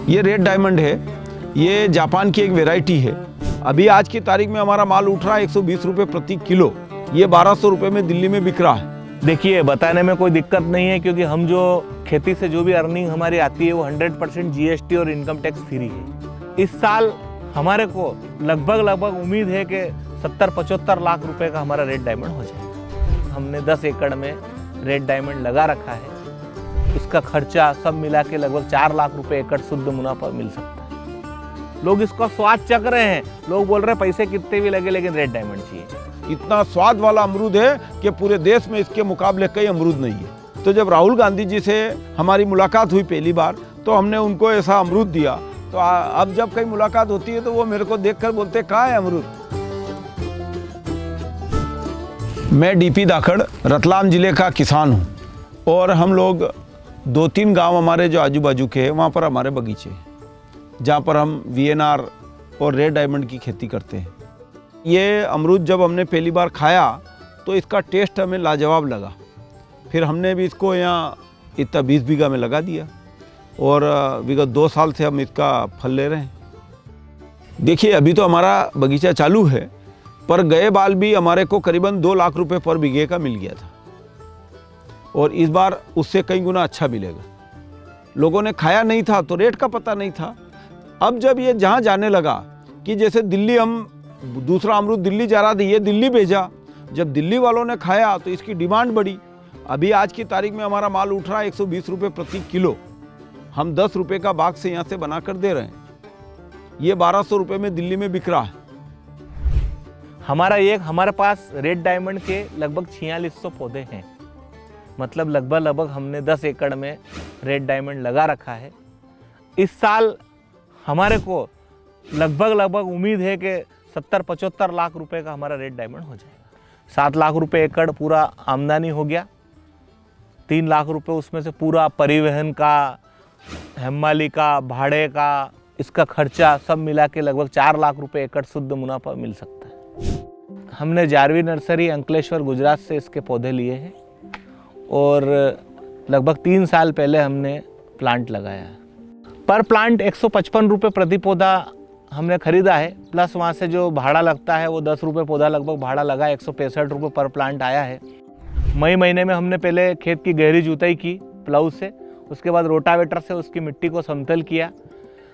ये red diamond है, ये जापान की एक वैरायटी है। अभी आज की तारीख में हमारा माल उठ रहा है 120 रुपये प्रति किलो। ये 1200 रुपये में दिल्ली में बिक रहा है। देखिए, बताने में कोई दिक्कत नहीं है, क्योंकि हम जो खेती से जो भी अर्निंग हमारी आती है वो 100% जीएसटी और इनकम टैक्स फ्री है। इस साल हमारे को लगभग उम्मीद है कि 70-75 लाख रुपए का हमारा रेड डायमंड हो जाएगा। हमने 10 एकड़ में रेड डायमंड लगा रखा है। इसका खर्चा सब मिला के लगभग 4 लाख रुपए एकड़ शुद्ध मुनाफा मिल सकता है। लोग इसका स्वाद चख रहे हैं, लोग बोल रहे हैं पैसे कितने भी लगे लेकिन रेड डायमंड चाहिए। इतना स्वाद वाला अमरूद है कि पूरे देश में इसके मुकाबले कई अमरूद नहीं है। तो जब राहुल गांधी जी से हमारी मुलाकात हुई पहली बार, तो हमने उनको ऐसा अमरूद दिया। तो अब जब कहीं मुलाकात होती है तो वो मेरे को देखकर बोलते कहाँ है अमरूद। मैं डीपी दाखड़ रतलाम जिले का किसान हूँ और हम लोग 2-3 गांव हमारे जो आजू बाजू के हैं वहाँ पर हमारे बगीचे हैं, जहाँ पर हम वीएनआर और रेड डायमंड की खेती करते हैं। ये अमरूद जब हमने पहली बार खाया तो इसका टेस्ट हमें लाजवाब लगा। फिर हमने भी इसको यहाँ इतना 20 बीघा में लगा दिया और विगत 2 साल से हम इसका फल ले रहे हैं। देखिए, अभी तो हमारा बगीचा चालू है, पर गए बाल भी हमारे को करीबन 2 लाख रुपए पर बीघे का मिल गया था और इस बार उससे कई गुना अच्छा मिलेगा। लोगों ने खाया नहीं था तो रेट का पता नहीं था। अब जब ये जहाँ जाने लगा कि जैसे दिल्ली, हम दूसरा अमरूद दिल्ली जा रहा था, ये दिल्ली भेजा। जब दिल्ली वालों ने खाया तो इसकी डिमांड बढ़ी। अभी आज की तारीख में हमारा माल उठ रहा है 120 रुपये प्रति किलो। हम 10 रुपये का बाग से यहाँ से बना कर दे रहे हैं। ये 1200 रुपये में दिल्ली में बिक रहा है। हमारे पास रेड डायमंड के लगभग 4600 पौधे हैं। मतलब लगभग हमने 10 एकड़ में रेड डायमंड लगा रखा है। इस साल हमारे को लगभग उम्मीद है कि 70-75 लाख रुपए का हमारा रेड डायमंड हो जाएगा। 7 लाख रुपए एकड़ पूरा आमदनी हो गया। 3 लाख रुपए उसमें से पूरा परिवहन का, हमाली का, भाड़े का, इसका खर्चा सब मिला के लगभग 4 लाख रुपए एकड़ शुद्ध मुनाफा मिल सकता है। हमने जारवी नर्सरी अंकलेश्वर गुजरात से इसके पौधे लिए हैं और लगभग 3 साल पहले हमने प्लांट लगाया है। पर प्लांट 155 रुपये प्रति पौधा हमने खरीदा है, प्लस वहाँ से जो भाड़ा लगता है वो 10 रुपये पौधा लगभग भाड़ा लगा, 165 रुपये पर प्लांट आया है। मई महीने में हमने पहले खेत की गहरी जुताई की प्लाऊ से, उसके बाद रोटावेटर से उसकी मिट्टी को समतल किया।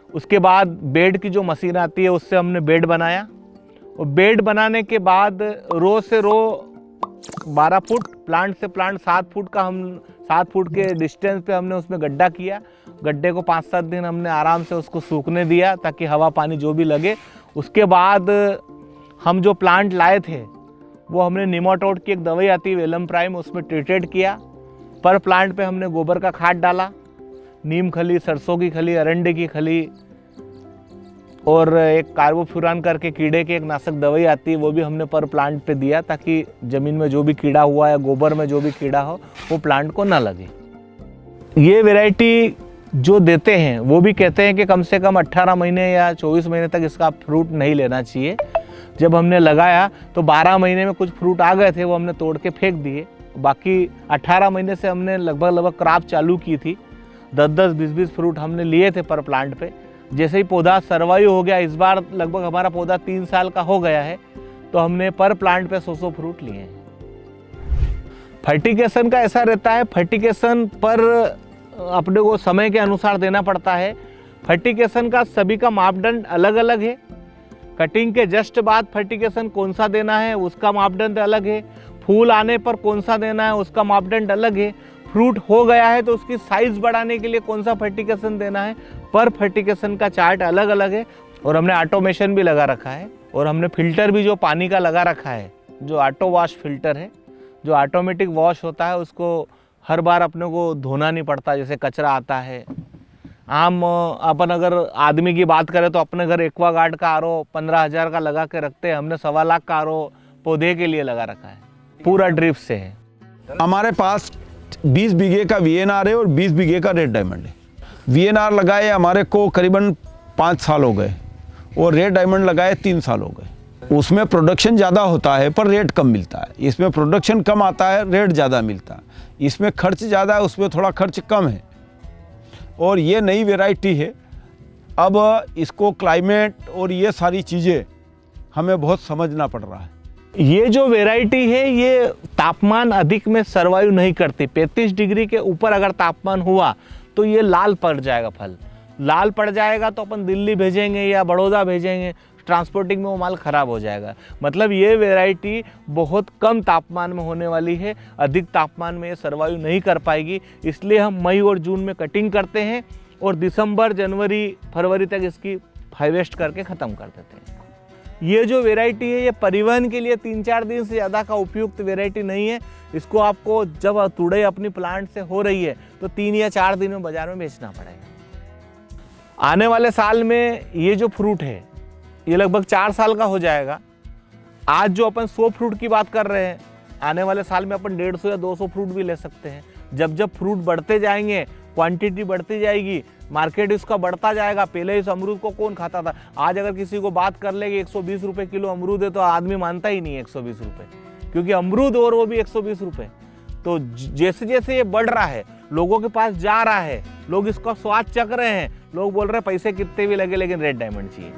उसके बाद बेड की जो मशीन आती है उससे हमने बेड बनाया और बेड बनाने के बाद रो से रो 12 फुट, प्लांट से प्लांट 7 फुट का, हम 7 फुट के डिस्टेंस पे हमने उसमें गड्ढा किया। गड्ढे को 5-7 दिन हमने आराम से उसको सूखने दिया ताकि हवा पानी जो भी लगे। उसके बाद हम जो प्लांट लाए थे वो हमने निमाटोड की एक दवाई आती है वेलम प्राइम, उसमें ट्रीटेड किया। पर प्लांट पे हमने गोबर का खाद डाला, नीम खली, सरसों की खली, अरंडे की खली और एक कार्बोफ्यूरान करके कीड़े की एक नाशक दवाई आती है, वो भी हमने पर प्लांट पे दिया ताकि ज़मीन में जो भी कीड़ा हुआ या गोबर में जो भी कीड़ा हो वो प्लांट को ना लगे। ये वैरायटी जो देते हैं वो भी कहते हैं कि कम से कम 18 महीने या 24 महीने तक इसका फ्रूट नहीं लेना चाहिए। जब हमने लगाया तो 12 महीने में कुछ फ्रूट आ गए थे, वो हमने तोड़ के फेंक दिए। बाकी 18 महीने से हमने लगभग क्रॉप चालू की थी। 10-10, 20-20 फ्रूट हमने लिए थे पर प्लांट पे। जैसे ही पौधा सर्वाइव हो गया, इस बार लगभग हमारा पौधा 3 साल का हो गया है, तो हमने पर प्लांट पे 100 फ्रूट लिए हैं। फर्टिगेशन का ऐसा रहता है, फर्टिगेशन पर अपने को समय के अनुसार देना पड़ता है। फर्टिगेशन का सभी का मापदंड अलग अलग है। कटिंग के जस्ट बाद फर्टिगेशन कौन सा देना है उसका मापदंड अलग है। फूल आने पर कौन सा देना है उसका मापदंड अलग है। फ्रूट हो गया है तो उसकी साइज बढ़ाने के लिए कौन सा फर्टिगेशन देना है, पर फर्टिगेशन का चार्ट अलग अलग है। और हमने ऑटोमेशन भी लगा रखा है और हमने फिल्टर भी जो पानी का लगा रखा है, जो ऑटो वॉश फिल्टर है, जो ऑटोमेटिक वॉश होता है, उसको हर बार अपने को धोना नहीं पड़ता। जैसे कचरा आता है, आम अपन अगर आदमी की बात करें तो अपने घर एक्वागार्ड का आरओ 15,000 का लगा के रखते हैं, हमने 1.25 लाख का आरओ पौधे के लिए लगा रखा है, पूरा ड्रिप से है। हमारे पास 20 बीघे का वीएनआर है और 20 बीघे का रेड डायमंड है। वीएनआर लगाए हमारे को करीबन 5 साल हो गए और रेड डायमंड लगाए 3 साल हो गए। उसमें प्रोडक्शन ज़्यादा होता है पर रेट कम मिलता है। इसमें प्रोडक्शन कम आता है, रेट ज़्यादा मिलता है। इसमें खर्च ज़्यादा है, उसमें थोड़ा खर्च कम है। और ये नई वैरायटी है अब इसको क्लाइमेट और ये सारी चीज़ें हमें बहुत समझना पड़ रहा है। ये जो वैरायटी है ये तापमान अधिक में सर्वाइव नहीं करती। 35 डिग्री के ऊपर अगर तापमान हुआ तो ये लाल पड़ जाएगा, फल लाल पड़ जाएगा तो अपन दिल्ली भेजेंगे या बड़ौदा भेजेंगे, ट्रांसपोर्टिंग में वो माल ख़राब हो जाएगा। मतलब ये वैरायटी बहुत कम तापमान में होने वाली है, अधिक तापमान में ये सर्वाइव नहीं कर पाएगी। इसलिए हम मई और जून में कटिंग करते हैं और दिसंबर, जनवरी, फरवरी तक इसकी हार्वेस्ट करके ख़त्म कर देते हैं। ये जो वैरायटी है ये परिवहन के लिए 3-4 दिन से ज़्यादा का उपयुक्त वैरायटी नहीं है। इसको आपको जब तुड़ाई अपनी प्लांट से हो रही है तो 3 या 4 दिन में बाज़ार में बेचना पड़ेगा। आने वाले साल में ये जो फ्रूट है ये लगभग 4 साल का हो जाएगा। आज जो अपन 100 फ्रूट की बात कर रहे हैं, आने वाले साल में अपन 150 या 200 फ्रूट भी ले सकते हैं। जब जब फ्रूट बढ़ते जाएंगे, क्वांटिटी बढ़ती जाएगी, मार्केट इसका बढ़ता जाएगा। पहले इस अमरूद को कौन खाता था? आज अगर किसी को बात कर ले कि 120 रुपये किलो अमरूद है तो आदमी मानता ही नहीं है 120 रुपये, क्योंकि अमरूद और वो भी 120 रुपये। तो जैसे जैसे ये बढ़ रहा है, लोगों के पास जा रहा है, लोग इसका स्वाद चख रहे हैं, लोग बोल रहे हैं पैसे कितने भी लगे लेकिन रेड डायमंड चाहिए।